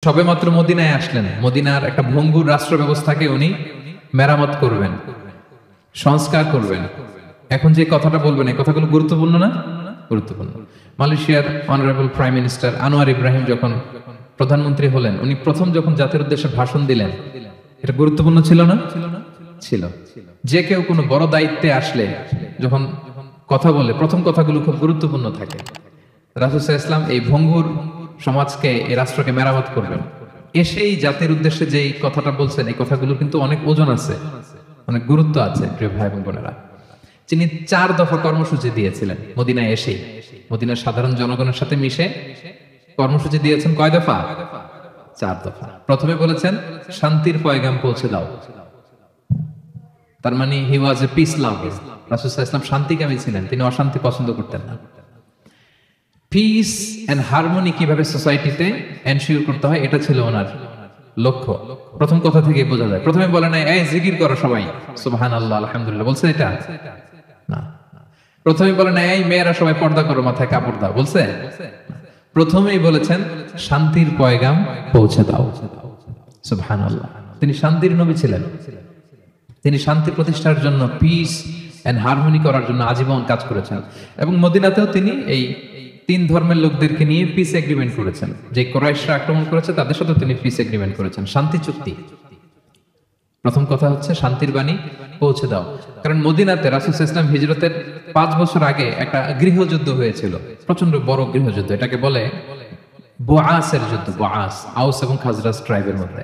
সবেমাত্র মদিনায় আসলেন, মদিনার একটা ভঙ্গুর রাষ্ট্র ব্যবস্থাকে উনি মেরামত করবেন, সংস্কার করবেন। এখন যে কথাটা বলবেন এই কথাগুলো গুরুত্বপূর্ণ না? গুরুত্বপূর্ণ। মালয়েশিয়ার honourable prime minister Anwar Ibrahim যখন প্রধানমন্ত্রী হলেন, উনি প্রথম যখন জাতির উদ্দেশ্যে ভাষণ দিলেন, এটা গুরুত্বপূর্ণ ছিল না? ছিল। যে কেউ কোনো বড় দায়িত্বে আসলে যখন কথা বলে প্রথম কথাগুলো খুব গুরুত্বপূর্ণ থাকে। রাসূল সাল্লাল্লাহু আলাইহি ওয়াসাল্লাম এই ভঙ্গুর সমাজকে, এই রাষ্ট্রকে মেরামত করবেন, এসেই জাতির উদ্দেশ্যে যে এই কথাটা বলছেন, এই কথাগুলো কিন্তু অনেক ওজন আছে, অনেক গুরুত্ব আছে। প্রিয় ভাই এবং বোনেরা, তিনি 4 দফা কর্মসূচি দিয়েছিলেন মদিনায় এসেই, মদিনার সাধারণ জনগণের সাথে মিশে কর্মসূচি দিয়েছেন। কয় দফা? 4 দফা। প্রথমে বলেছেন শান্তির পয়গাম পৌঁছে দাও। তার মানে হি ওয়াজ এ পিস লাভার। রাসূল সাল্লাল্লাহু আলাইহি ওয়াসাল্লাম শান্তিকামী ছিলেন, তিনি অশান্তি পছন্দ করতেন না। পিস এন্ড হারমোনি কিভাবে সোসাইটিতে এনশিওর করতে হয়, এটা ছিল ওনার লক্ষ্য। প্রথম কথা থেকে বোঝা যায়। প্রথমে বলে নাই এই জিকির করো সবাই সুবহানাল্লাহ আলহামদুলিল্লাহ, বলছে এটা না। প্রথমে বলে নাই এই মেয়েরা সবাই পর্দা করো, মাথায় কাপড় দাও, বলছে? প্রথমেই বলেছেন শান্তির পয়গাম পৌঁছে দাও। সুবহানাল্লাহ। তিনি শান্তির নবী ছিলেন, তিনি শান্তি প্রতিষ্ঠার জন্য, পিস এন্ড হারমোনি করার জন্য আজীবন কাজ করেছেন। এবং মদিনাতেও তিনি এই 3 ধর্মের লোকদেরকে নিয়ে পিস এগ্রিমেন্ট করেছেন। যে কুরাইশরা আক্রমণ করেছে তাদের সাথে তিনি পিস এগ্রিমেন্ট করেছেন, শান্তি চুক্তি। প্রথম কথা হচ্ছে শান্তির বাণী পৌঁছে দাও। কারণ মদিনাতে রাসূল সাল্লাল্লাহু আলাইহি ওয়াসাল্লাম হিজরতের 5 বছর আগে একটা গৃহযুদ্ধ হয়েছিল, প্রচন্ড বড় গৃহযুদ্ধ। এটাকে বলে বুআসের যুদ্ধ। বুআস আউস এবং খাজরাজ ট্রাইবের মধ্যে।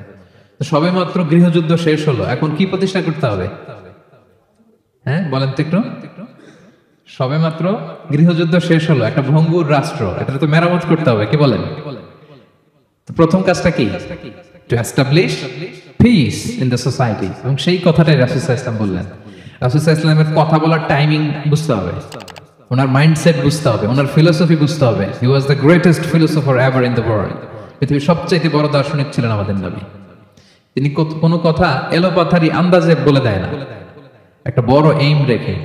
তো সবেমাত্র গৃহযুদ্ধ শেষ হলো, এখন কি প্রতিষ্ঠা করতে হবে? হ্যাঁ বলেন তো একটু। সবেমাত্র গৃহযুদ্ধ শেষ হলো, একটা ভঙ্গুর রাষ্ট্র, এটা তো মেরামত করতে হবে, কি বলেন? তো প্রথম কাজটা কি? To establish piece in the society. এবং সেই কথাটাই রাসূল সাল্লাল্লাহু আলাইহি ওয়াসাল্লাম বললেন। রাসূল সাল্লাল্লাহু আলাইহি ওয়াসাল্লামের কথা বলার টাইমিং বুঝতে হবে, ওনার মাইন্ডসেট বুঝতে হবে, ওনার ফিলোসফি বুঝতে হবে। He was the greatest philosopher ever in the world. পৃথিবীর সবচেয়ে বড় দার্শনিক ছিলেন আমাদের নবী। তিনি কোনো কথা এলোপাথারি আন্দাজে বলে দেয় না, একটা বড় এইম রেখে।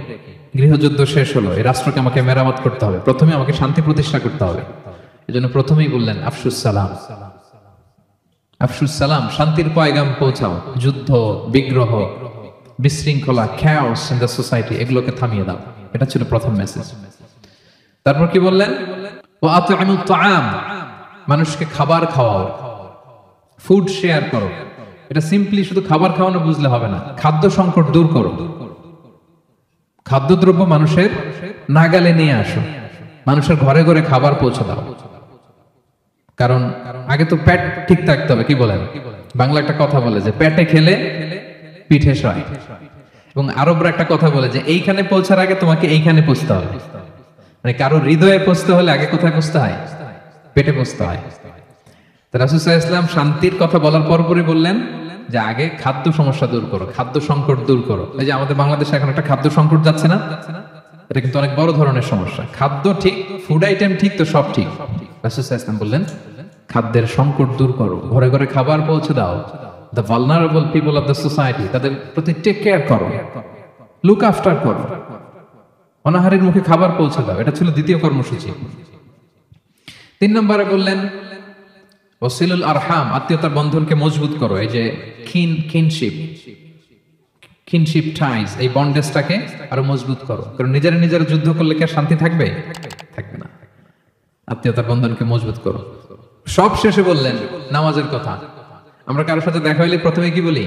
গৃহযুদ্ধ শেষ হলো, এই রাষ্ট্রকে আমাকে মেরামত করতে হবে, প্রথমে আমাকে শান্তি প্রতিষ্ঠা করতে হবে। এজন্য প্রথমেই বললেন আফশুস সালাম। আফশুস সালাম, শান্তির পয়গাম পৌঁছাও। যুদ্ধ, বিগ্রহ, বিশৃঙ্খলা, chaos in the society, এগুলোকে থামিয়ে দাও। এটা ছিল প্রথম মেসেজ। তারপর কি বললেন? ওয়া আত'ইমুত তাআম, মানুষকে খাবার খাওয়াও, ফুড শেয়ার করো। এটা সিম্পলি শুধু খাবার খাওয়ানো বুঝলে হবে না, খাদ্য সংকট দূর করো। খাদ্যদ্রব্য মানুষের নাগালে নিয়ে আসো, মানুষের ঘরে ঘরে খাবার পৌঁছে দাও। কারণ আগে তো পেট ঠিক থাকতে হবে, কি বলেন? বাংলা একটা কথা বলে যে পেটে খেলে পিঠে সয়। এবং আরবরা একটা কথা বলে যে এইখানে পৌঁছার আগে তোমাকে এইখানে পৌঁছতে হবে। মানে কারো হৃদয়ে পৌঁছতে হলে আগে কোথায় পৌঁছতে হয়? পেটে পৌঁছতে হয়। তো রাসূল সাল্লাল্লাহু আলাইহি ওয়াসাল্লাম শান্তির কথা বলার পরপরই বললেন যে আগে খাদ্য সমস্যা দূর করো, খাদ্য সংকট দূর করো। এই যে আমাদের বাংলাদেশে এখন একটা খাদ্য সংকট যাচ্ছে না, এটা কিন্তু অনেক বড় ধরনের সমস্যা। খাদ্য ঠিক, ফুড আইটেম ঠিক, তো সব ঠিক। রাসূল সাল্লাল্লাহু আলাইহি ওয়াসাল্লাম বললেন খাদ্যের সংকট দূর করো, ঘরে ঘরে খাবার পৌঁছে দাও। The vulnerable people of the society, তাদের প্রতি টেক কেয়ার করো, লুক আফটার করো, অনাহারের মুখে খাবার পৌঁছে দাও। এটা ছিল দ্বিতীয় কর্মসূচি। 3 নম্বরে বললেন ওয়াসিলুল আরহাম, আত্মীয়তার বন্ধনকে মজবুত করো। এই যে কিনশিপ টাইজ, এই বন্ডেজটাকে আরো মজবুত করো। কারণ নিজেরা নিজেরা যুদ্ধ করলে কি আর শান্তি থাকবে? থাকবে না। আত্মীয়তার বন্ধনকে মজবুত করো। সব শেষে বললেন নামাজের কথা। আমরা কারোর সাথে দেখা হইলে প্রথমে কি বলি?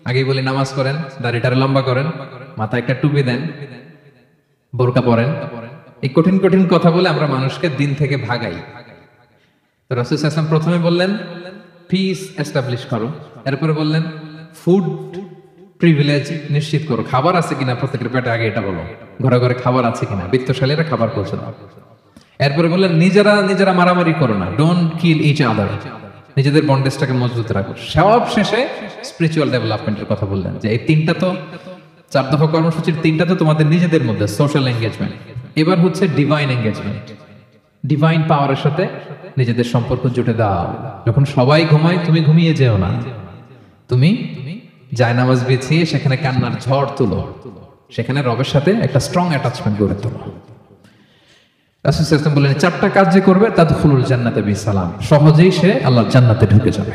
আগেই বলি নামাজ করেন, দাড়িটা লম্বা করেন, মাথায় একটা টুপি দেন, বোরকা পরেন। এই কঠিন কঠিন কথা বলে আমরা মানুষকে দিন থেকে ভাগাই। তো রাসূল সাল্লাল্লাহু আলাইহি ওয়াসাল্লাম প্রথমে বললেন পিস এস্টাবলিশ করো, এরপরে বললেন ফুড প্রিভিলেজ নিশ্চিত করো, খাবার আছে কিনা প্রত্যেকের পেটে আগে এটা বলো, ঘরে ঘরে খাবার আছে কিনা, বিত্তশালীরা খাবার পৌঁছে দাও। এরপরে বললেন নিজেরা নিজেরা মারামারি করো না, ডোন্ট কিল ইচ আদার, নিজেদের বন্ডেজটাকে মজবুত রাখো। সব শেষে স্পিরিচুয়াল ডেভেলপমেন্টের কথা বললেন যে এই 3টা তো 4 দফা কর্মসূচির 3টা তো তোমাদের নিজেদের মধ্যে সোশ্যাল এঙ্গেজমেন্ট, এবার হচ্ছে ডিভাইন এঙ্গেজমেন্ট। ডিভাইন পাওয়ারের সাথে নিজেদের সম্পর্ক জুটে দাও। যখন সবাই ঘুমায় তুমি ঘুমিয়ে যেও না, তুমি জায়নামাজ বিছিয়ে সেখানে কান্নার ঝড় তুলো, সেখানে রবের সাথে একটা স্ট্রং অ্যাটাচমেন্ট গড়ে তোলো। রাসূল সাল্লাল্লাহু আলাইহি ওয়াসাল্লাম বললেন চারটা কাজ যে করবে তাদখুলুল জান্নাতা বিসালাম, সহজেই সে আল্লাহর জান্নাতে ঢুকে যাবে।